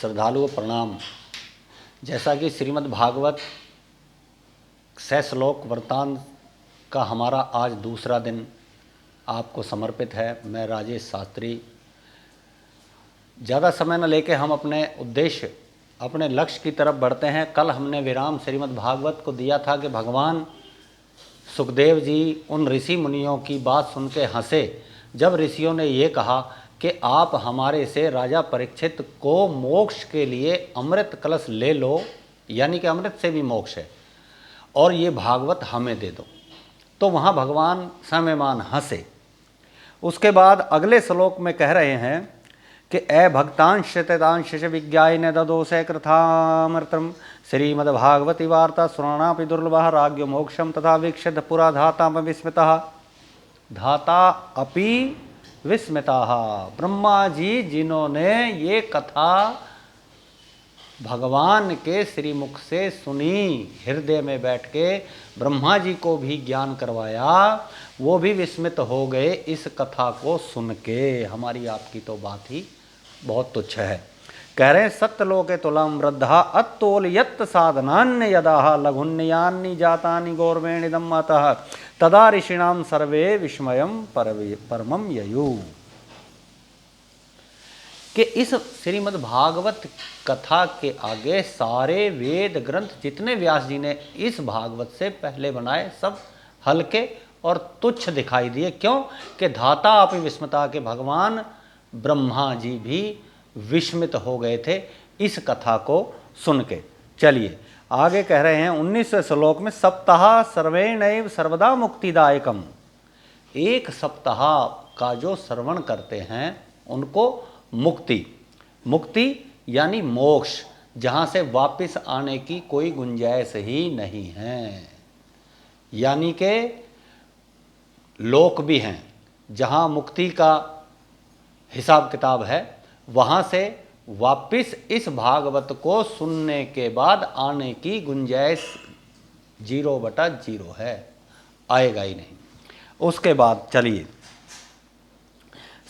श्रद्धालुओं प्रणाम। जैसा कि श्रीमद् भागवत श्लोक वृत्तांत का हमारा आज दूसरा दिन आपको समर्पित है। मैं राजेश शास्त्री। ज़्यादा समय न लेके हम अपने उद्देश्य, अपने लक्ष्य की तरफ बढ़ते हैं। कल हमने विराम श्रीमद् भागवत को दिया था कि भगवान सुखदेव जी उन ऋषि मुनियों की बात सुन के हंसे, जब ऋषियों ने ये कहा कि आप हमारे से राजा परीक्षित को मोक्ष के लिए अमृत कलश ले लो, यानी कि अमृत से भी मोक्ष है, और ये भागवत हमें दे दो। तो वहाँ भगवान सम्यमान हंसे। उसके बाद अगले श्लोक में कह रहे हैं कि भक्तांश तेतांश विज्ञाय न ददोसे कृथामृतम श्रीमद्भागवती वार्ता श्रवणापि दुर्लभः राज्ञो मोक्षम तथा वीक्षित पुरा धाता विस्मितः धाता अपि विस्मितः। ब्रह्मा जी जिन्होंने ये कथा भगवान के श्रीमुख से सुनी, हृदय में बैठ के ब्रह्मा जी को भी ज्ञान करवाया, वो भी विस्मित हो गए इस कथा को सुन के। हमारी आपकी तो बात ही बहुत तुच्छ है। कह रहे हैं सत्यलोके तुलम वृद्धा अत्तोल यत् साधनान्य यदा लघुन्यान्नि जातानि गौरवेणिदम अतः तदा ऋषिणाम सर्वे विस्मयम परमम ययु। कि इस श्रीमद् भागवत कथा के आगे सारे वेद ग्रंथ जितने व्यास जी ने इस भागवत से पहले बनाए सब हल्के और तुच्छ दिखाई दिए। क्यों कि धाता अपि विस्मता के भगवान ब्रह्मा जी भी विस्मित हो गए थे इस कथा को सुन के। चलिए आगे कह रहे हैं 19वें श्लोक में सप्ताह सर्वेणैव सर्वदा मुक्तिदायकम। एक सप्ताह का जो श्रवण करते हैं उनको मुक्ति यानी मोक्ष, जहाँ से वापस आने की कोई गुंजाइश ही नहीं है। यानी के लोक भी हैं जहाँ मुक्ति का हिसाब किताब है, वहाँ से वापस इस भागवत को सुनने के बाद आने की गुंजाइश 0/0 है, आएगा ही नहीं। उसके बाद चलिए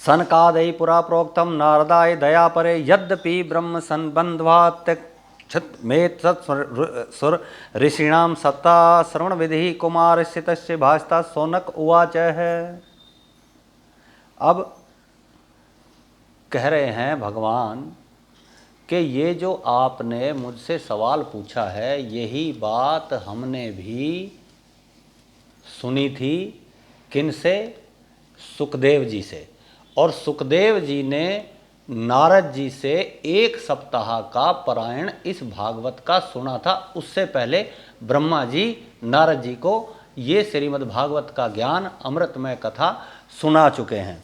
सनकादय पुरा प्रोक्तम नारदाय दया परे यद्यपि ब्रह्म संबंधवात् में सुर ऋषिणाम सत्ता श्रवण विधि कुमार स्थित भाषता सोनक उवाच है। अब कह रहे हैं भगवान कि ये जो आपने मुझसे सवाल पूछा है, यही बात हमने भी सुनी थी। किनसे? सुखदेव जी से। और सुखदेव जी ने नारद जी से 1 सप्ताह का पारायण इस भागवत का सुना था। उससे पहले ब्रह्मा जी नारद जी को ये श्रीमद् भागवत का ज्ञान, अमृतमय कथा सुना चुके हैं।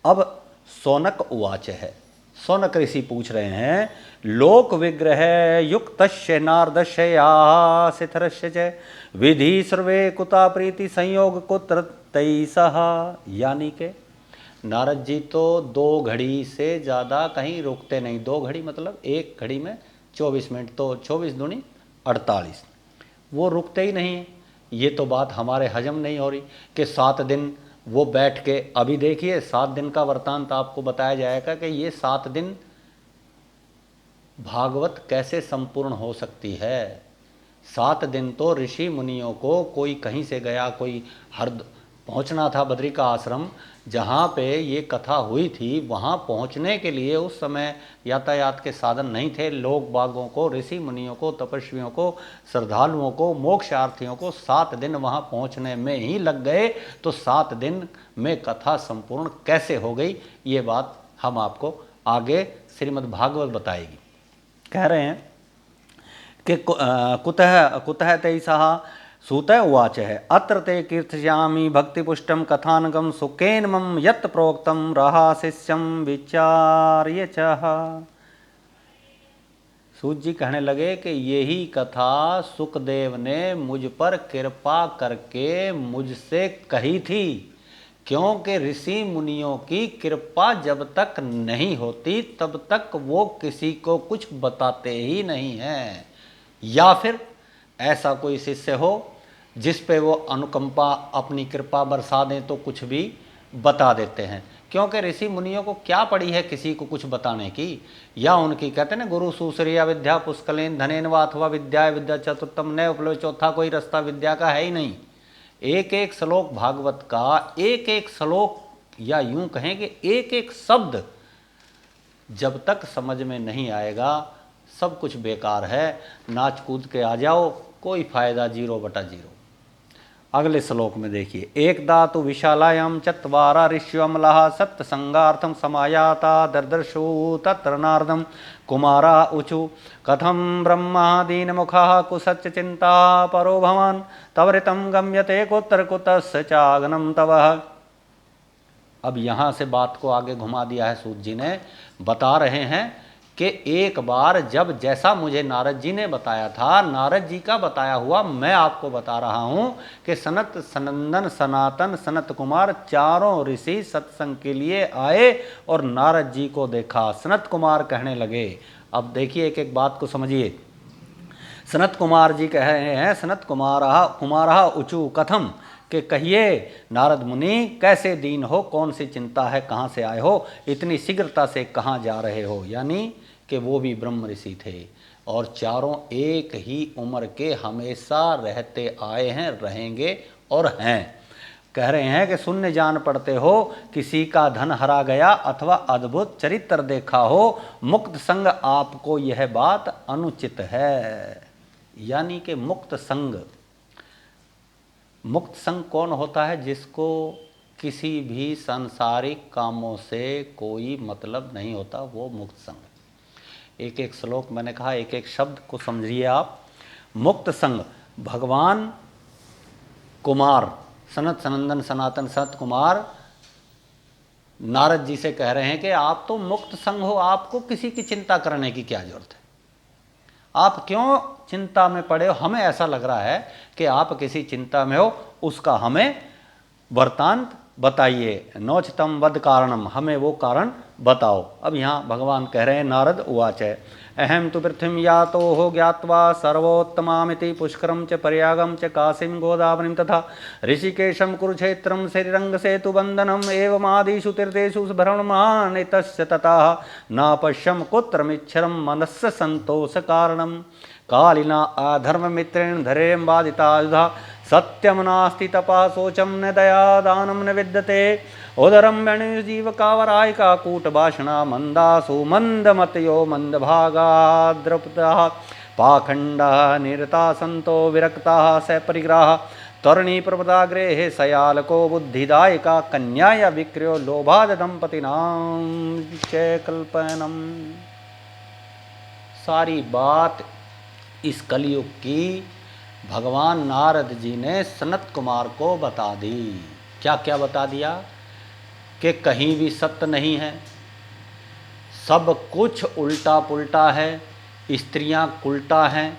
अब सोनक उवाच है, सोनक ऋषि पूछ रहे हैं लोक विग्रह युक्तस्य नारदस्य आसिथरस्य च विधि सर्वे कुता प्रीति संयोग कुत्र तैसह। यानी के नारद जी तो 2 घड़ी से ज़्यादा कहीं रुकते नहीं। 2 घड़ी मतलब 1 घड़ी में 24 मिनट, तो 24 दूनी 48, वो रुकते ही नहीं है। ये तो बात हमारे हजम नहीं हो रही कि 7 दिन वो बैठ के, अभी देखिए 7 दिन का वृत्तांत आपको बताया जाएगा कि ये 7 दिन भागवत कैसे संपूर्ण हो सकती है। 7 दिन तो ऋषि मुनियों को, कोई कहीं से गया, कोई हर पहुंचना था बद्री का आश्रम जहाँ पे ये कथा हुई थी, वहाँ पहुँचने के लिए उस समय यातायात के साधन नहीं थे। लोग बागों को, ऋषि मुनियों को, तपस्वियों को, श्रद्धालुओं को, मोक्षार्थियों को 7 दिन वहाँ पहुँचने में ही लग गए। तो 7 दिन में कथा संपूर्ण कैसे हो गई, ये बात हम आपको आगे श्रीमद् भागवत बताएगी। कह रहे हैं कि कुतः तैसः सूत उवाच है अत्र ते कीर्तयामि भक्तिपुष्टम कथानकम सुखेन मम यत् प्रोक्तम रहा शिष्यम विचार्य चह। सूत जी कहने लगे कि यही कथा सुखदेव ने मुझ पर कृपा करके मुझसे कही थी। क्योंकि ऋषि मुनियों की कृपा जब तक नहीं होती तब तक वो किसी को कुछ बताते ही नहीं हैं। या फिर ऐसा कोई शिष्य हो जिस पे वो अनुकंपा, अपनी कृपा बरसा दें तो कुछ भी बता देते हैं। क्योंकि ऋषि मुनियों को क्या पड़ी है किसी को कुछ बताने की, या उनकी कहते ना गुरु सुश्रिया विद्या पुष्कलेन धनेन वा अथवा विद्या विद्या चतुर्थम न उपलब्ध, चौथा कोई रास्ता विद्या का है ही नहीं। एक एक श्लोक भागवत का, एक एक श्लोक या यूं कहें कि एक एक शब्द जब तक समझ में नहीं आएगा सब कुछ बेकार है। नाच कूद के आ जाओ, कोई फायदा 0/0। अगले श्लोक में देखिए, एक धातु विशालायाम चत्वारा ऋष्यमलः सत्संगार्थम समायाता दर्दर्शु तत्र नारदम कुमारा ऊचु कथम ब्रह्मादीन मुखः कुसच चिंता परो भवान तवरितम गम्यते कुत्र कुतस्य चागनम तवः। अब यहाँ से बात को आगे घुमा दिया है सूत जी ने, बता रहे हैं कि एक बार जब जैसा मुझे नारद जी ने बताया था, नारद जी का बताया हुआ मैं आपको बता रहा हूं कि सनत सनंदन सनातन सनत कुमार चारों ऋषि सत्संग के लिए आए और नारद जी को देखा। सनत कुमार कहने लगे, अब देखिए एक एक बात को समझिए। सनत कुमार जी कह रहे हैं, सनत कुमारा ऊचु कथम, कि कहिए नारद मुनि कैसे दीन हो, कौन सी चिंता है, कहाँ से आए हो, इतनी शीघ्रता से कहाँ जा रहे हो। यानी कि वो भी ब्रह्म ऋषि थे और चारों एक ही उम्र के हमेशा रहते आए हैं, रहेंगे और हैं। कह रहे हैं कि शून्य जान पड़ते हो, किसी का धन हरा गया अथवा अद्भुत चरित्र देखा हो, मुक्त संग आपको यह बात अनुचित है। यानी कि मुक्त संग, मुक्त संग कौन होता है? जिसको किसी भी सांसारिक कामों से कोई मतलब नहीं होता, वो मुक्त संग। एक एक श्लोक मैंने कहा, एक एक शब्द को समझिए आप। मुक्त संग, भगवान कुमार सनत सनंदन सनातन सनत कुमार नारद जी से कह रहे हैं कि आप तो मुक्त संग हो, आपको किसी की चिंता करने की क्या जरूरत है, आप क्यों चिंता में पड़े हो? हमें ऐसा लग रहा है कि आप किसी चिंता में हो, उसका हमें वृत्तांत बताइए। नोचतम वद कारणम, हमें वो कारण बताओ। अब यहाँ भगवान कह रहे हैं, नारद उवाच अहम तो पृथ्वी यातो हो ज्ञात्वा सर्वोत्तमामिति पुष्करम च पर्यागम च काशीम गोदावरीम तथा ऋषिकेशम कुरुक्षेत्रम श्रीरंग सेतु बंधनम एवमादिषु तीर्थेषु भ्रमणान तस्य तथा न पश्यम कुत्रमिच्छरम मनस्य संतोष कारणम कालिना अधर्म मित्रेण धैर्यं बाधिता सत्यम नास्ति तपा शोचम न दया दानम न विद्यते उदरम जीव कावराय का कूट भाषणा मंदासु मंदमतयो मंदभागा द्रपता पाखंडा निरता संतो विरक्ता स परिग्राह तरुणी प्रपदाग्रे सयालको बुद्धिदायिका कन्याय विक्रियो लोभाद दंपतिनाम च कल्पनम। सारी बात इस कलयुग की भगवान नारद जी ने सनत कुमार को बता दी। क्या क्या बता दिया? कि कहीं भी सत्य नहीं है, सब कुछ उल्टा पुल्टा है, स्त्रियां उल्टा हैं,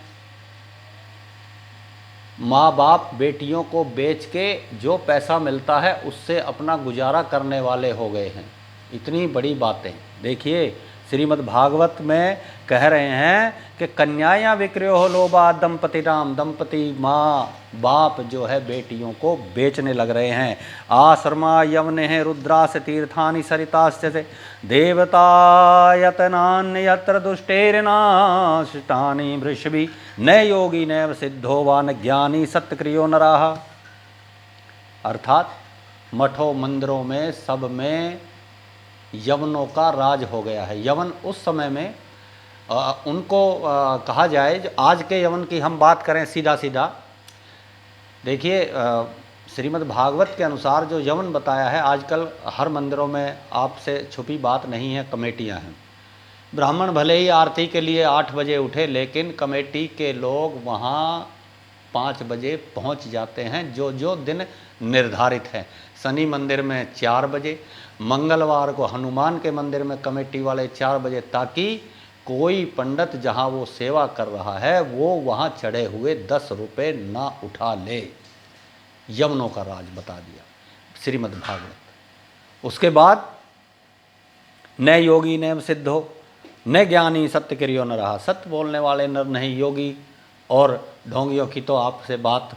माँ बाप बेटियों को बेच के जो पैसा मिलता है उससे अपना गुजारा करने वाले हो गए हैं। इतनी बड़ी बातें देखिए, श्रीमद् भागवत में कह रहे हैं कि कन्याया विक्रयो हो लोभा दंपति राम, दंपति माँ बाप जो है बेटियों को बेचने लग रहे हैं। आश्रमा यवने हैं रुद्रास तीर्थानि सरिताश्च देवतायतनान्य यत्र दुष्टेरनाष्टानि वृषभि न योगी नैव सिद्धो वा न ज्ञानी सत्क्रियो नराः। अर्थात मठों मंदिरों में सब में यवनों का राज हो गया है। यवन उस समय में उनको कहा जाए, जो आज के यवन की हम बात करें सीधा सीधा, देखिए श्रीमद् भागवत के अनुसार जो यवन बताया है, आजकल हर मंदिरों में आपसे छुपी बात नहीं है, कमेटियां हैं। ब्राह्मण भले ही आरती के लिए 8 बजे उठे, लेकिन कमेटी के लोग वहाँ 5 बजे पहुँच जाते हैं, जो जो दिन निर्धारित है। शनि मंदिर में 4 बजे, मंगलवार को हनुमान के मंदिर में कमेटी वाले 4 बजे, ताकि कोई पंडित जहाँ वो सेवा कर रहा है वो वहाँ चढ़े हुए 10 रुपये ना उठा ले। यवनों का राज बता दिया श्रीमद् भागवत। उसके बाद न योगी न सिद्धो न ज्ञानी सत्य क्रियो न रहा। सत्य बोलने वाले नर नहीं, योगी और ढोंगियों की तो आपसे बात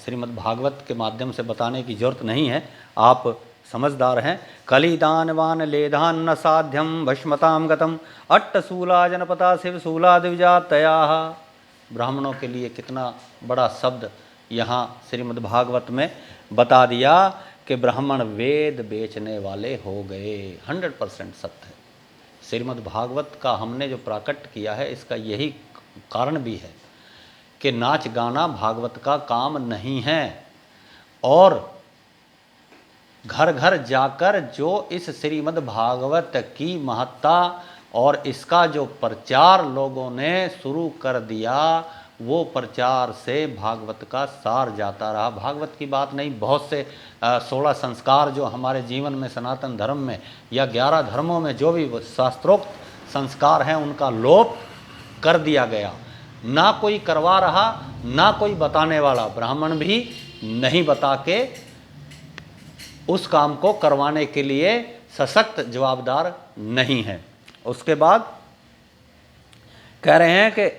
श्रीमद् भागवत के माध्यम से बताने की जरूरत नहीं है। आप समझदार हैं। कलिदानवान लेधान न साध्यम भस्मताम गतम अट्टशूला जनपदा शिवशूला द्विजातया। ब्राह्मणों के लिए कितना बड़ा शब्द यहाँ श्रीमद्भागवत में बता दिया कि ब्राह्मण वेद बेचने वाले हो गए। 100% सत्य है। श्रीमद्भागवत का हमने जो प्राकट्य किया है इसका यही कारण भी है कि नाच गाना भागवत का काम नहीं है, और घर घर जाकर जो इस श्रीमद् भागवत की महत्ता और इसका जो प्रचार लोगों ने शुरू कर दिया, वो प्रचार से भागवत का सार जाता रहा। भागवत की बात नहीं, बहुत से 16 संस्कार जो हमारे जीवन में सनातन धर्म में या 11 धर्मों में जो भी शास्त्रोक्त संस्कार हैं उनका लोप कर दिया गया। ना कोई करवा रहा, ना कोई बताने वाला। ब्राह्मण भी नहीं बता के उस काम को करवाने के लिए सशक्त जवाबदार नहीं है। उसके बाद कह रहे हैं कि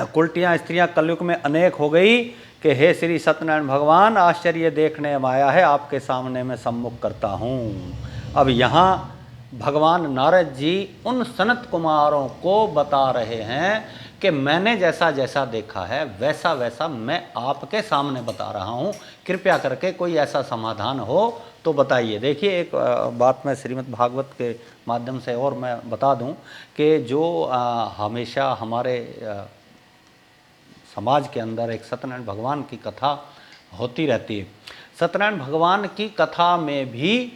कुलटियाँ स्त्रियां कलयुग में अनेक हो गई कि हे श्री सत्यनारायण भगवान, आश्चर्य देखने आया है, आपके सामने मैं सम्मुख करता हूँ। अब यहाँ भगवान नारद जी उन सनत कुमारों को बता रहे हैं कि मैंने जैसा जैसा देखा है वैसा वैसा मैं आपके सामने बता रहा हूँ, कृपया करके कोई ऐसा समाधान हो तो बताइए। देखिए, एक बात मैं श्रीमद् भागवत के माध्यम से और मैं बता दूं कि जो हमेशा हमारे समाज के अंदर एक सत्यनारायण भगवान की कथा होती रहती है। सत्यनारायण भगवान की कथा में भी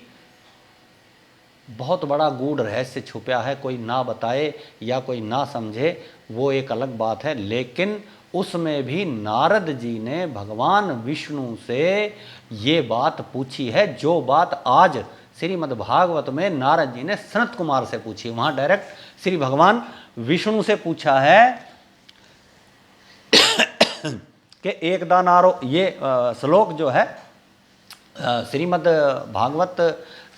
बहुत बड़ा गूढ़ रहस्य छुपा है। कोई ना बताए या कोई ना समझे वो एक अलग बात है, लेकिन उसमें भी नारद जी ने भगवान विष्णु से ये बात पूछी है जो बात आज श्रीमद् भागवत में नारद जी ने सनत कुमार से पूछी। वहाँ डायरेक्ट श्री भगवान विष्णु से पूछा है कि एक दानारो, ये श्लोक जो है श्रीमद् भागवत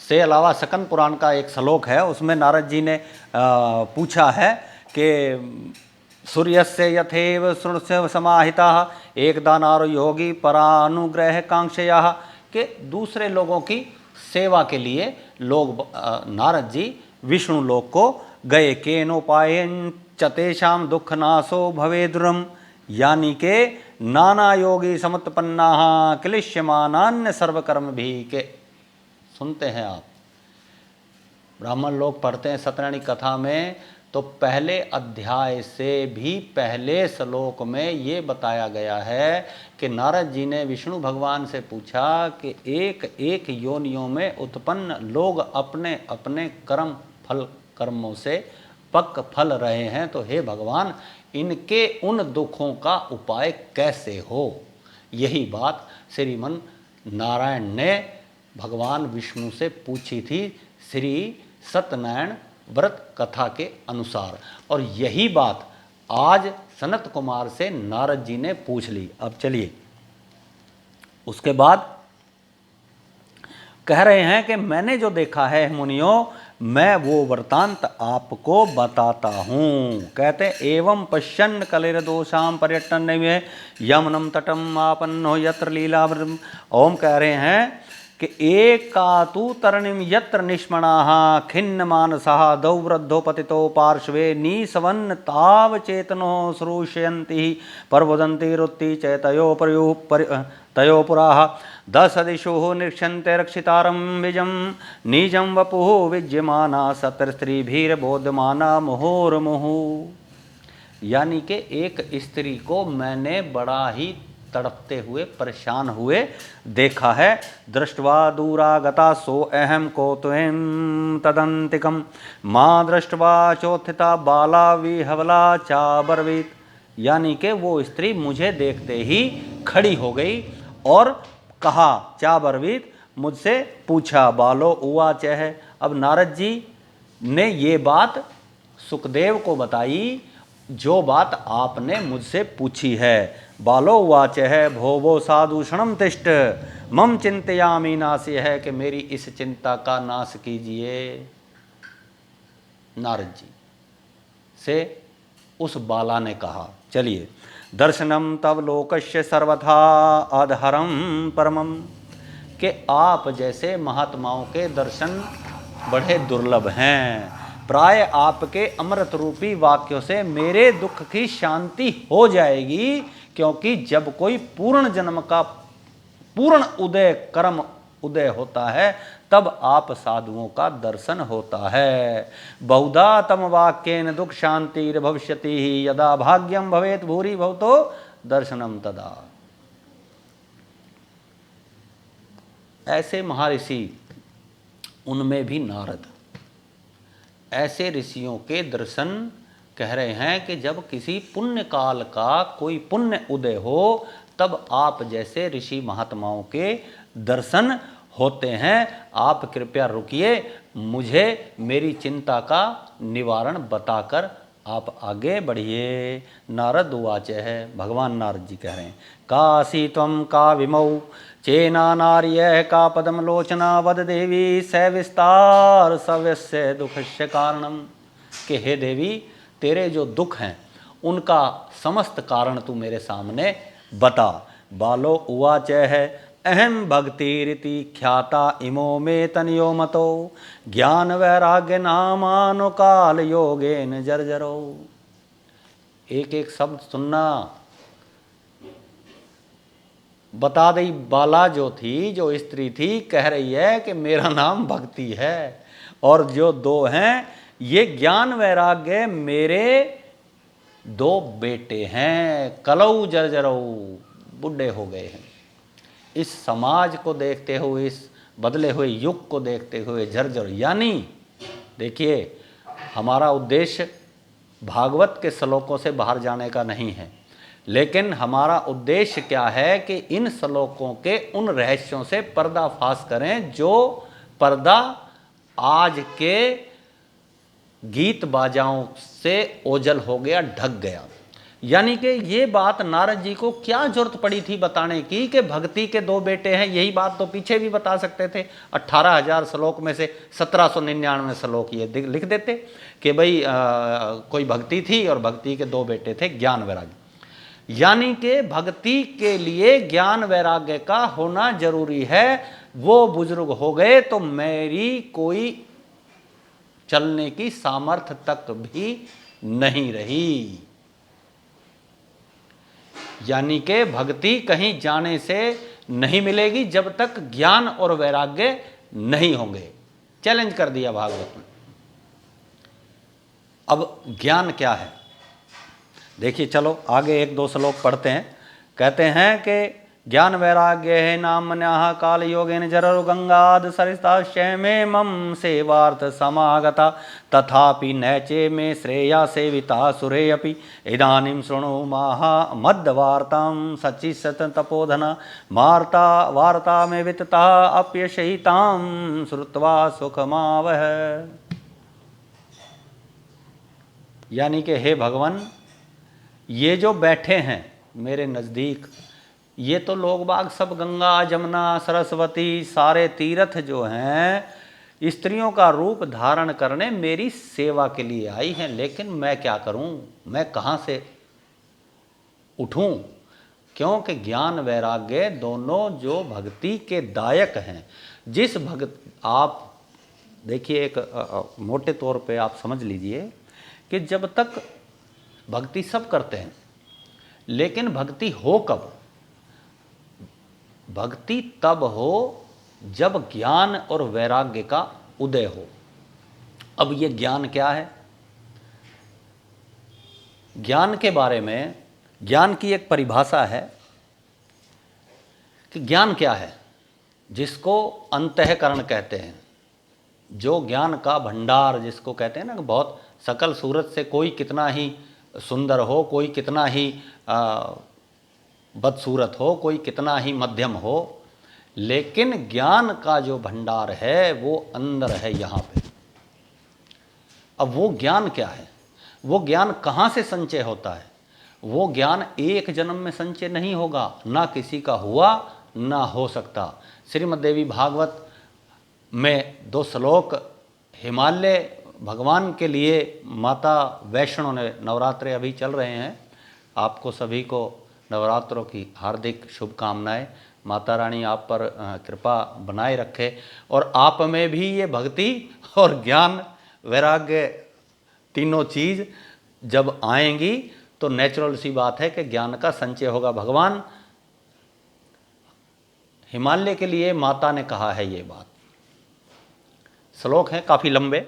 से अलावा सकन पुराण का एक श्लोक है, उसमें नारद जी ने पूछा है कि सूर्यस्य यथेव शृणुस्य समाहिता एक दानारो योगी परानुग्रह कांक्षया, के दूसरे लोगों की सेवा के लिए लोग नारद जी विष्णु लोक को गए। केनोपायन चतेषाम दुख नाशो भवेद्रुम, यानी के नाना योगी समुत्पन्ना क्लिश्यमानान्य सर्वकर्म भी। के सुनते हैं आप, ब्राह्मण लोग पढ़ते हैं सत्यनारायण कथा में, तो पहले अध्याय से भी पहले श्लोक में ये बताया गया है कि नारद जी ने विष्णु भगवान से पूछा कि एक एक योनियों में उत्पन्न लोग अपने अपने कर्मों से पक फल रहे हैं, तो हे भगवान इनके उन दुखों का उपाय कैसे हो। यही बात श्रीमन नारायण ने भगवान विष्णु से पूछी थी श्री सत्यनारायण व्रत कथा के अनुसार, और यही बात आज सनत कुमार से नारद जी ने पूछ ली। अब चलिए, उसके बाद कह रहे हैं कि मैंने जो देखा है मुनियों, मैं वो वृतांत आपको बताता हूँ। कहते एवं पश्यन् कलिर्दोषाम पर्यटन यमुनम तटम आपन्नो यत्र लीलावृतम। ओम कह रहे हैं कि एकातु तरणिम यत्र निष्मणाः खिन्न मानसः दौ वृद्धो पतितो पार्श्वे निसवन् ताव चेतनो श्रूष्यन्ति प्रबुदन्ति रुत्ति तयो पुराः दश दिशुः निरीक्षन्ते रक्षितारं विजं निजं वपुः विज्यमाना सत्रस्त्रीभिर्बोध्यमाना मुहुर्मुहुः। यानी कि एक स्त्री को मैंने बड़ा ही तड़पते हुए परेशान हुए देखा है। दृष्ट्वा दूरागता सो अहम को त्वं तदंतिकम माँ दृष्ट्वा चोत्थिता बाला विहवला चाबरवीत। यानी कि वो स्त्री मुझे देखते ही खड़ी हो गई और कहा चाबरवीत, मुझसे पूछा बालो उवाच है। अब नारद जी ने ये बात सुखदेव को बताई जो बात आपने मुझसे पूछी है। बालो उवाच है भोवो साधुषणम तिष्ठ मम चिंतयामि नास्य है, कि मेरी इस चिंता का नाश कीजिए। नारद जी से उस बाला ने कहा। चलिए, दर्शनम तव लोकस्य सर्वथा अधहरम परमम। कि आप जैसे महात्माओं के दर्शन बड़े दुर्लभ हैं। प्राय आपके अमृत रूपी वाक्यों से मेरे दुख की शांति हो जाएगी, क्योंकि जब कोई पूर्ण जन्म का पूर्ण उदय कर्म उदय होता है तब आप साधुओं का दर्शन होता है। बहुधा तम वाक्येन दुख शांति भविष्यति ही, यदा भाग्यम भवेत भूरि भवतो दर्शनम तदा। ऐसे महर्षि, उनमें भी नारद, ऐसे ऋषियों के दर्शन कह रहे हैं कि जब किसी पुण्य काल का कोई पुण्य उदय हो तब आप जैसे ऋषि महात्माओं के दर्शन होते हैं। आप कृपया रुकिए, मुझे मेरी चिंता का निवारण बताकर आप आगे बढ़िए। नारद उवाच है, भगवान नारद जी कह रहे हैं, काशी त्वं का विमौ चेना नार्य का पदम लोचना वद देवी सविस्तार सव्यस्य दुखस्य कारणम। कि हे देवी, तेरे जो दुख हैं उनका समस्त कारण तू मेरे सामने बता। बालो उवाच है, अहम भक्तिरिति ख्याता इमो में तनयो मतो ज्ञान वैराग्य नामानो काल योगेन जर्जरो। एक एक शब्द सुनना। बता दी बाला जो थी, जो स्त्री थी, कह रही है कि मेरा नाम भक्ति है, और जो दो हैं ये ज्ञान वैराग्य मेरे दो बेटे हैं। कलऊ जर्जरऊ, बुढ़े हो गए हैं। इस समाज को देखते हुए, इस बदले हुए युग को देखते हुए जर्जर, यानी देखिए, हमारा उद्देश्य भागवत के श्लोकों से बाहर जाने का नहीं है, लेकिन हमारा उद्देश्य क्या है कि इन श्लोकों के उन रहस्यों से पर्दाफाश करें जो पर्दा आज के गीत बाजाओं से ओझल हो गया, ढक गया। यानी कि ये बात नारद जी को क्या जरूरत पड़ी थी बताने की कि भक्ति के दो बेटे हैं। यही बात तो पीछे भी बता सकते थे। 18,000 श्लोक में से 1799 श्लोक ये लिख देते कि भाई कोई भक्ति थी और भक्ति के दो बेटे थे, ज्ञान वैराग्य। यानी कि भक्ति के लिए ज्ञान वैराग्य का होना जरूरी है। वो बुजुर्ग हो गए तो मेरी कोई चलने की सामर्थ्य तक भी नहीं रही। यानी कि भक्ति कहीं जाने से नहीं मिलेगी जब तक ज्ञान और वैराग्य नहीं होंगे। चैलेंज कर दिया भागवत में। अब ज्ञान क्या है देखिए, चलो आगे एक दो श्लोक पढ़ते हैं। कहते हैं कि ज्ञान वैराग्य है नामन्याः काल योगेन जररु गंगाद सरिताश्चमे मम सेवार्थ समागता तथापि नैचे मे श्रेया सेविता सुरे अपि इदानीं शृणु माहा मद्वार्तां सचिसत तपोधना मार्ता वार्ता में वितता अप्यशयितां श्रुत्वा सुखमावह। यानी कि हे भगवान, ये जो बैठे हैं मेरे नज़दीक, ये तो लोग बाग सब गंगा जमुना सरस्वती सारे तीर्थ जो हैं स्त्रियों का रूप धारण करने मेरी सेवा के लिए आई हैं। लेकिन मैं क्या करूं, मैं कहां से उठूं? क्योंकि ज्ञान वैराग्य दोनों जो भक्ति के दायक हैं, जिस भक्त आप देखिए, एक मोटे तौर पे आप समझ लीजिए कि जब तक भक्ति सब करते हैं, लेकिन भक्ति हो कब? भक्ति तब हो जब ज्ञान और वैराग्य का उदय हो। अब ये ज्ञान क्या है? ज्ञान के बारे में, ज्ञान की एक परिभाषा है कि ज्ञान क्या है, जिसको अंतःकरण कहते हैं, जो ज्ञान का भंडार जिसको कहते हैं ना, कि बहुत सकल सूरत से कोई कितना ही सुंदर हो, कोई कितना ही बदसूरत हो, कोई कितना ही मध्यम हो, लेकिन ज्ञान का जो भंडार है वो अंदर है यहाँ पे। अब वो ज्ञान क्या है? वो ज्ञान कहाँ से संचय होता है? वो ज्ञान एक जन्म में संचय नहीं होगा, ना किसी का हुआ ना हो सकता। श्रीमद् देवी भागवत में 2 श्लोक हिमालय भगवान के लिए माता वैष्णो ने, नवरात्रे अभी चल रहे हैं, आपको सभी को नवरात्रों की हार्दिक शुभकामनाएं। माता रानी आप पर कृपा बनाए रखे और आप में भी ये भक्ति और ज्ञान वैराग्य तीनों चीज़ जब आएंगी तो नेचुरल सी बात है कि ज्ञान का संचय होगा। भगवान हिमालय के लिए माता ने कहा है ये बात। श्लोक हैं काफ़ी लंबे,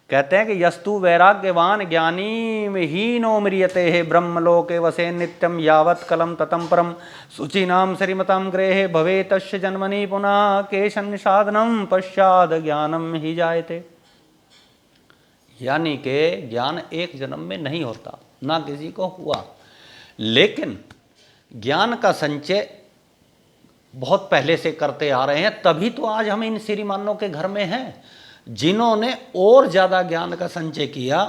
कहते हैं कि यस्तु वैराग्यवान ज्ञानी हीनो म्रियते है ब्रह्मलोके वसे नित्यम यावत् कलम ततम परम शुचिनाम श्रीमताम गृहे भवे तस्य जन्मनि पुनः केशन साधनम पश्चाद ज्ञानम ही जायते। यानी कि ज्ञान एक जन्म में नहीं होता, ना किसी को हुआ, लेकिन ज्ञान का संचय बहुत पहले से करते आ रहे हैं, तभी तो आज हम इन श्रीमानों के घर में हैं। जिन्होंने और ज़्यादा ज्ञान का संचय किया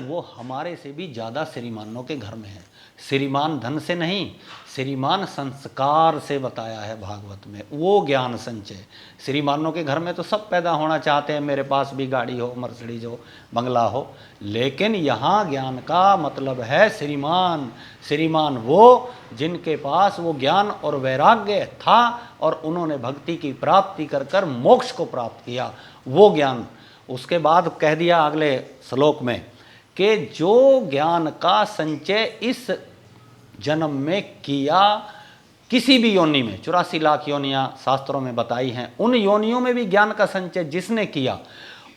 वो हमारे से भी ज़्यादा श्रीमानों के घर में है। श्रीमान धन से नहीं, श्रीमान संस्कार से बताया है भागवत में, वो ज्ञान संचय। श्रीमानों के घर में तो सब पैदा होना चाहते हैं, मेरे पास भी गाड़ी हो, मर्सिडीज हो, बंगला हो, लेकिन यहाँ ज्ञान का मतलब है श्रीमान। श्रीमान वो जिनके पास वो ज्ञान और वैराग्य था और उन्होंने भक्ति की प्राप्ति कर कर मोक्ष को प्राप्त किया, वो ज्ञान। उसके बाद कह दिया अगले श्लोक में कि जो ज्ञान का संचय इस जन्म में किया, किसी भी योनि में, 84 लाख योनियाँ शास्त्रों में बताई हैं, उन योनियों में भी ज्ञान का संचय जिसने किया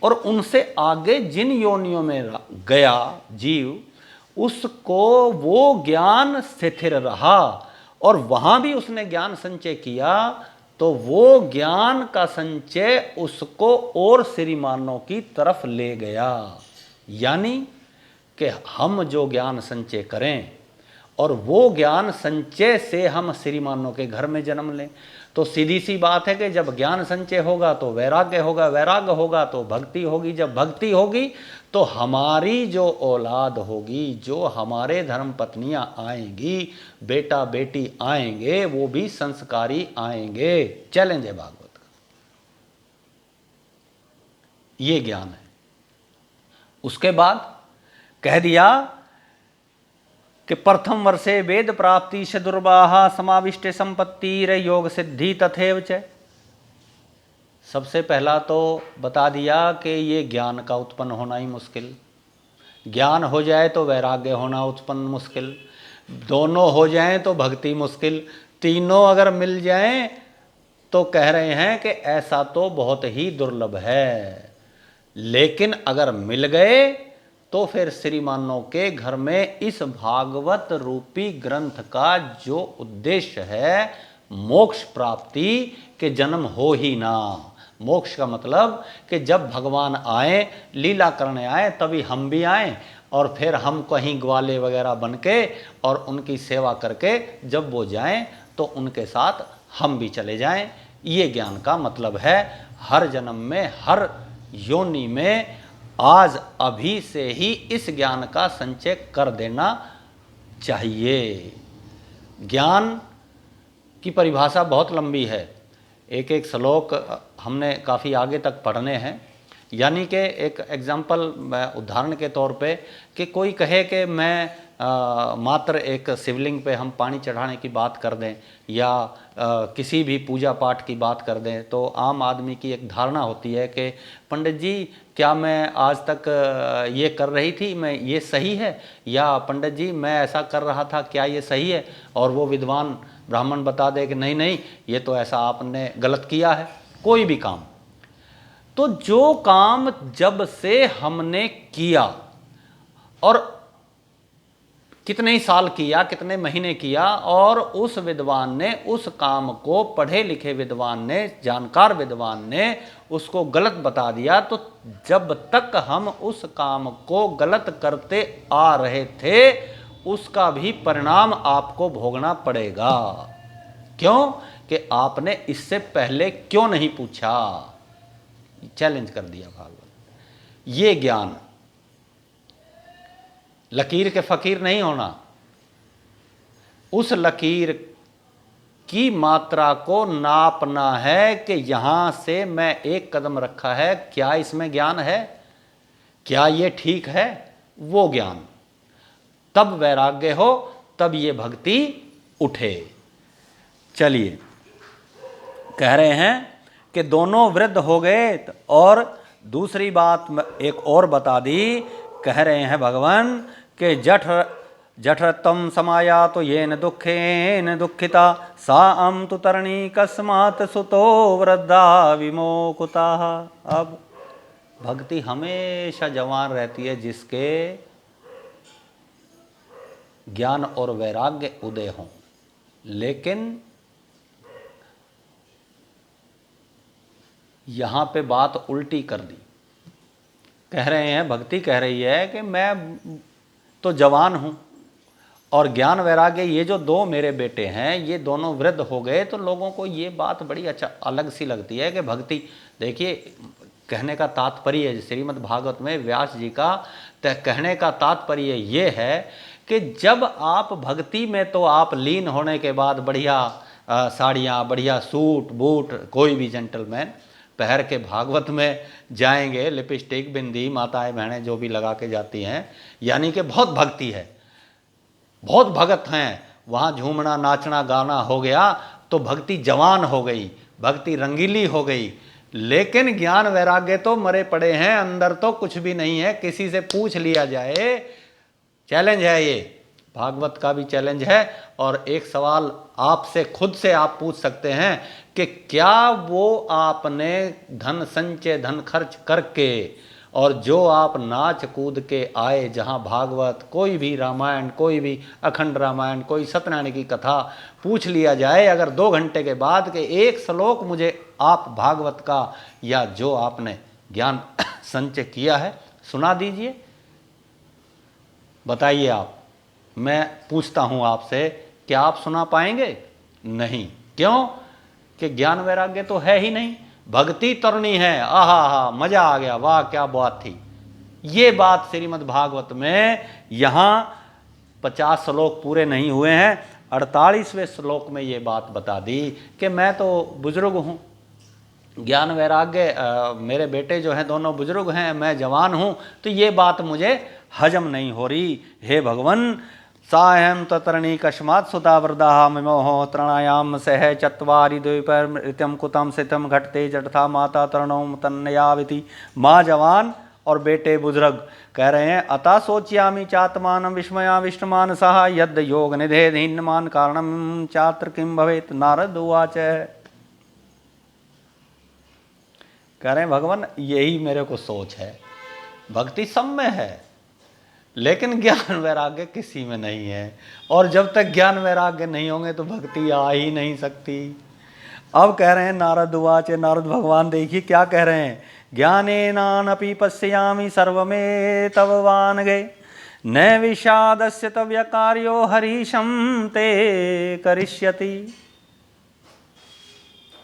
और उनसे आगे जिन योनियों में गया जीव, उसको वो ज्ञान स्थिर रहा और वहाँ भी उसने ज्ञान संचय किया, तो वो ज्ञान का संचय उसको और श्रीमानों की तरफ ले गया। यानी कि हम जो ज्ञान संचय करें और वो ज्ञान संचय से हम श्रीमानों के घर में जन्म लें, तो सीधी सी बात है कि जब ज्ञान संचय होगा तो वैराग्य होगा, वैराग्य होगा तो भक्ति होगी, जब भक्ति होगी तो हमारी जो औलाद होगी, जो हमारे धर्म पत्नियां आएंगी, बेटा बेटी आएंगे, वो भी संस्कारी आएंगे। चैलेंज है भागवत का, ये ज्ञान है। उसके बाद कह दिया कि प्रथम वर्षे वेद प्राप्ति से दुर्वाहा समाविष्ट संपत्ति रे योग सिद्धि तथैव च। सबसे पहला तो बता दिया कि ये ज्ञान का उत्पन्न होना ही मुश्किल, ज्ञान हो जाए तो वैराग्य होना उत्पन्न मुश्किल, दोनों हो जाएं तो भक्ति मुश्किल, तीनों अगर मिल जाएं तो कह रहे हैं कि ऐसा तो बहुत ही दुर्लभ है। लेकिन अगर मिल गए तो फिर श्रीमानों के घर में इस भागवत रूपी ग्रंथ का जो उद्देश्य है मोक्ष प्राप्ति के जन्म हो ही ना। मोक्ष का मतलब कि जब भगवान आए, लीला करने आए, तभी हम भी आए और फिर हम कहीं ग्वाले वगैरह बन के और उनकी सेवा करके जब वो जाएं तो उनके साथ हम भी चले जाएं। ये ज्ञान का मतलब है। हर जन्म में, हर योनि में आज अभी से ही इस ज्ञान का संचय कर देना चाहिए। ज्ञान की परिभाषा बहुत लंबी है, एक एक श्लोक हमने काफ़ी आगे तक पढ़ने हैं। यानी कि एक एग्जाम्पल उदाहरण के तौर पे कि कोई कहे कि मैं मात्र एक शिवलिंग पे हम पानी चढ़ाने की बात कर दें या किसी भी पूजा पाठ की बात कर दें, तो आम आदमी की एक धारणा होती है कि पंडित जी क्या मैं आज तक ये कर रही थी, मैं ये सही है, या पंडित जी मैं ऐसा कर रहा था, क्या ये सही है? और वो विद्वान ब्राह्मण बता दे कि नहीं नहीं, ये तो ऐसा आपने गलत किया है। कोई भी काम, तो जो काम जब से हमने किया और कितने ही साल किया, कितने महीने किया, और उस विद्वान ने उस काम को, पढ़े लिखे विद्वान ने, जानकार विद्वान ने उसको गलत बता दिया, तो जब तक हम उस काम को गलत करते आ रहे थे उसका भी परिणाम आपको भोगना पड़ेगा। क्यों? कि आपने इससे पहले क्यों नहीं पूछा। चैलेंज कर दिया भागवत। ये ज्ञान लकीर के फकीर नहीं होना, उस लकीर की मात्रा को नापना है कि यहां से मैं एक कदम रखा है, क्या इसमें ज्ञान है, क्या ये ठीक है, वो ज्ञान। तब वैराग्य हो, तब ये भक्ति उठे। चलिए कह रहे हैं कि दोनों वृद्ध हो गए। और दूसरी बात एक और बता दी, कह रहे हैं भगवान कि जठरतम समाया तो ये न दुखे न दुखिता सा अम तु तरणी कस्मात सुतो वृद्धा विमोकुता। अब भक्ति हमेशा जवान रहती है जिसके ज्ञान और वैराग्य उदय हों। लेकिन यहाँ पे बात उल्टी कर दी। कह रहे हैं, भक्ति कह रही है कि मैं तो जवान हूँ और ज्ञान वैराग्य ये जो दो मेरे बेटे हैं ये दोनों वृद्ध हो गए। तो लोगों को ये बात बड़ी अच्छा अलग सी लगती है कि भक्ति, देखिए कहने का तात्पर्य श्रीमद् भागवत में व्यास जी का कहने का तात्पर्य ये है कि जब आप भक्ति में, तो आप लीन होने के बाद बढ़िया साड़ियाँ, बढ़िया सूट बूट, कोई भी जेंटलमैन पहर के भागवत में जाएंगे, लिपस्टिक बिंदी माताएं बहनें जो भी लगा के जाती हैं, यानी कि बहुत भक्ति है, बहुत भगत हैं, वहाँ झूमना नाचना गाना हो गया तो भक्ति जवान हो गई, भक्ति रंगीली हो गई। लेकिन ज्ञान वैराग्य तो मरे पड़े हैं, अंदर तो कुछ भी नहीं है। किसी से पूछ लिया जाए, चैलेंज है ये, भागवत का भी चैलेंज है। और एक सवाल आपसे खुद से आप पूछ सकते हैं कि क्या वो आपने धन संचय, धन खर्च करके, और जो आप नाच कूद के आए, जहाँ भागवत, कोई भी रामायण, कोई भी अखंड रामायण, कोई सत्यनारायण की कथा पूछ लिया जाए अगर 2 घंटे के बाद के एक श्लोक मुझे आप भागवत का या जो आपने ज्ञान संचय किया है सुना दीजिए, बताइए आप। मैं पूछता हूँ आपसे, क्या आप सुना पाएंगे? नहीं। क्यों? कि ज्ञान वैराग्य तो है ही नहीं, भक्ति तरुणी है। आहा हा, मजा आ गया, वाह क्या बात थी। ये बात श्रीमद् भागवत में यहाँ 50 श्लोक पूरे नहीं हुए हैं, 48वें श्लोक में ये बात बता दी कि मैं तो बुजुर्ग हूँ, ज्ञान वैराग्य मेरे बेटे जो हैं दोनों बुजुर्ग हैं, मैं जवान हूँ, तो ये बात मुझे हजम नहीं हो रही। हे भगवन, सायं ततरणी कस्मात् सुता वृद्धा मिमोह तृणायाम सह चत्वारि द्वीपम कुतम सितम घटते जठथा माता तरणों तन्नयाविति। माँ जवान और बेटे बुजुर्ग। कह रहे हैं, अतः सोच्यामि चात्मान विस्मया विष्णुमान सह यद योग निधे दीनमान कारणम चात्र किम भवेत। नारद उवाच। कह रहे हैं भगवान, यही मेरे को सोच है, भक्ति सब में है लेकिन ज्ञान वैराग्य किसी में नहीं है, और जब तक ज्ञान वैराग्य नहीं होंगे तो भक्ति आ ही नहीं सकती। अब कह रहे हैं नारद उवाच, नारद भगवान देखिए क्या कह रहे हैं, ज्ञानेनानपि पश्यामि सर्वमे तव वानगे न विषादस्य तव्य कार्यो हरीशं ते करिष्यति।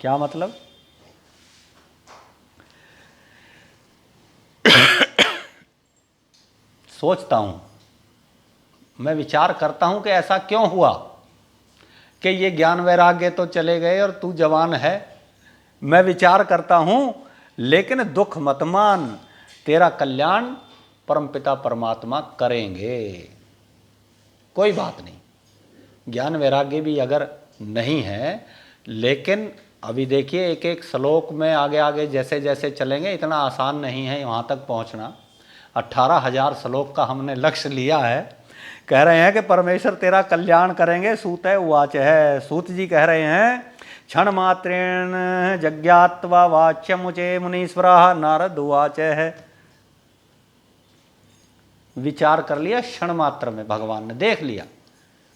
क्या मतलब? सोचता हूँ, मैं विचार करता हूँ कि ऐसा क्यों हुआ कि ये ज्ञान वैराग्य तो चले गए और तू जवान है। मैं विचार करता हूँ, लेकिन दुख मत मान, तेरा कल्याण परमपिता परमात्मा करेंगे, कोई बात नहीं। ज्ञान वैराग्य भी अगर नहीं है, लेकिन अभी देखिए एक एक श्लोक में आगे आगे जैसे जैसे चलेंगे, इतना आसान नहीं है वहाँ तक पहुँचना। 18,000 श्लोक का हमने लक्ष्य लिया है। कह रहे हैं कि परमेश्वर तेरा कल्याण करेंगे। सूत है उवाच है, सूत जी कह रहे हैं, क्षण मात्रेण जज्ञात्वा वाच्यमुचे मुनीश्वरा। नारद उवाच है, विचार कर लिया क्षण मात्र में, भगवान ने देख लिया,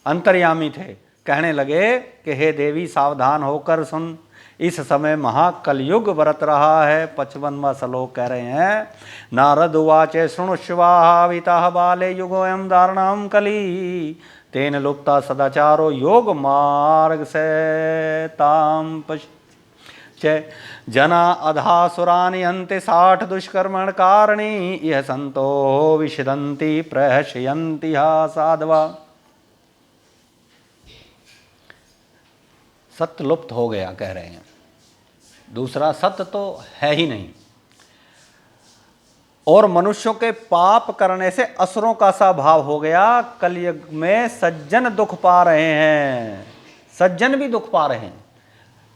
अंतर्यामी थे। कहने लगे कि हे देवी सावधान होकर सुन, इस समय महाकलयुग बरत रहा है। 55वां श्लोक कह रहे हैं, नारद उवाच शृणुष्वाहाविता बाले युगोऽयं दारुणं कली तेन लुप्ता सदाचारो योग मार्ग से ताम पश्य जना अधासुरानि अन्ते 60 दुष्कर्मण कारणी यह संतो विशदन्ति प्रहस्यन्ति हा साधवा। सत्य लुप्त हो गया कह रहे हैं, दूसरा सत्य तो है ही नहीं। और मनुष्यों के पाप करने से असुरों का सा भाव हो गया। कलयुग में सज्जन दुख पा रहे हैं, सज्जन भी दुख पा रहे हैं।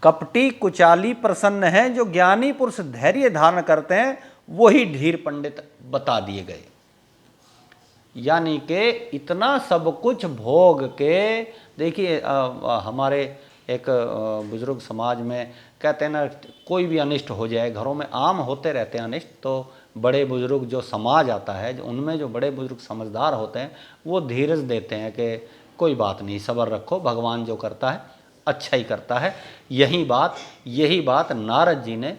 कपटी कुचाली प्रसन्न है, जो ज्ञानी पुरुष धैर्य धारण करते हैं वही ढीर पंडित बता दिए गए। यानी कि इतना सब कुछ भोग के, देखिए हमारे एक बुजुर्ग समाज में कहते हैं ना, कोई भी अनिष्ट हो जाए, घरों में आम होते रहते हैं अनिष्ट, तो बड़े बुजुर्ग जो समाज आता है, उनमें जो बड़े बुजुर्ग समझदार होते हैं वो धीरज देते हैं कि कोई बात नहीं, सब्र रखो, भगवान जो करता है अच्छा ही करता है। यही बात नारद जी ने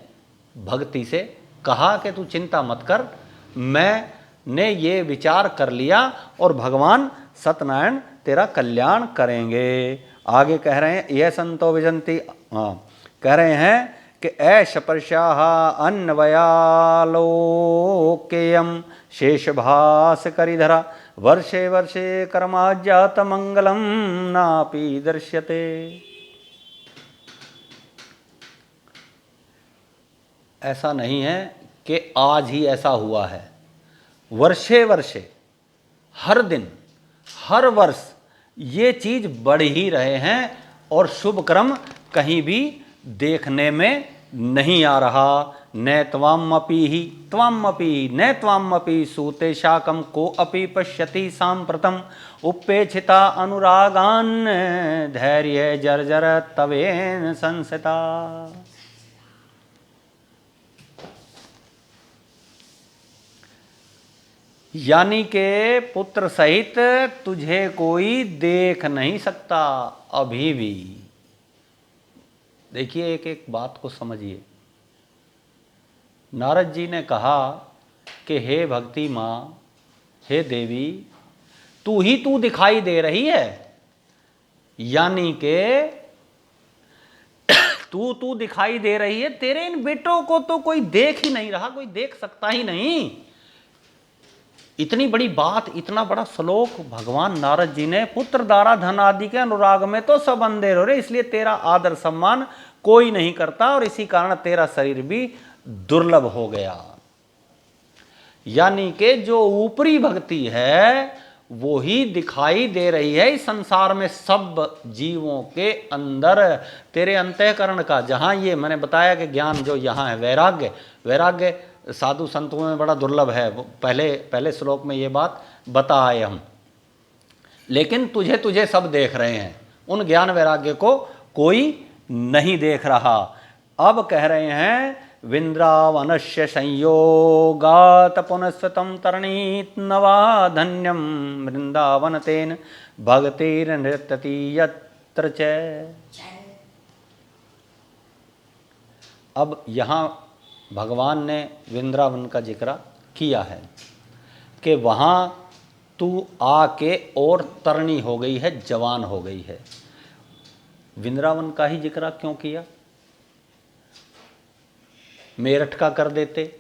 भक्ति से कहा कि तू चिंता मत कर, मैंने ये विचार कर लिया और भगवान सत्यनारायण तेरा कल्याण करेंगे। आगे कह रहे हैं, यह संतो विजंती, कह रहे हैं कि ऐश प्रशाह अन्वयालोकेयम शेष भास करिधरा वर्षे वर्षे कर्माज्ञात मंगलम नापि दृश्यते। ऐसा नहीं है कि आज ही ऐसा हुआ है, वर्षे वर्षे, हर दिन हर वर्ष ये चीज बढ़ ही रहे हैं और शुभ कर्म कहीं भी देखने में नहीं आ रहा। न त्वामपि न त्वामपि सूते शाकम को अपि पश्यति सांप्रतम उपेक्षिता अनुरागान धैर्य जर्जर तवेन संसिता। यानी के पुत्र सहित तुझे कोई देख नहीं सकता अभी भी। देखिए एक एक बात को समझिए। नारद जी ने कहा कि हे भक्ति माँ, हे देवी, तू ही तू दिखाई दे रही है, यानी के तू दिखाई दे रही है, तेरे इन बेटों को तो कोई देख ही नहीं रहा, कोई देख सकता ही नहीं। इतनी बड़ी बात, इतना बड़ा श्लोक भगवान नारद जी ने, पुत्र दारा धन आदि के अनुराग में तो सब अंधेर हो रहे, इसलिए तेरा आदर सम्मान कोई नहीं करता और इसी कारण तेरा शरीर भी दुर्लभ हो गया। यानी कि जो ऊपरी भक्ति है वो ही दिखाई दे रही है इस संसार में सब जीवों के अंदर। तेरे अंतःकरण का, जहां ये मैंने बताया कि ज्ञान जो यहाँ है, वैराग्य, वैराग्य साधु संतों में बड़ा दुर्लभ है, पहले श्लोक में ये बात बताए हम। लेकिन तुझे सब देख रहे हैं, उन ज्ञान वैराग्य को कोई नहीं देख रहा। अब कह रहे हैं, विंद्रावनस्य संयोगात पुनस्वतम तरणीत नवा धन्यम वृंदावन तेन भगतिर नृत्यति यत्र च। अब यहाँ भगवान ने वृंदावन का जिक्र किया है कि वहाँ तू आके और तरणी हो गई है, जवान हो गई है। वृंदावन का ही जिक्र क्यों किया? मेरठ का कर देते,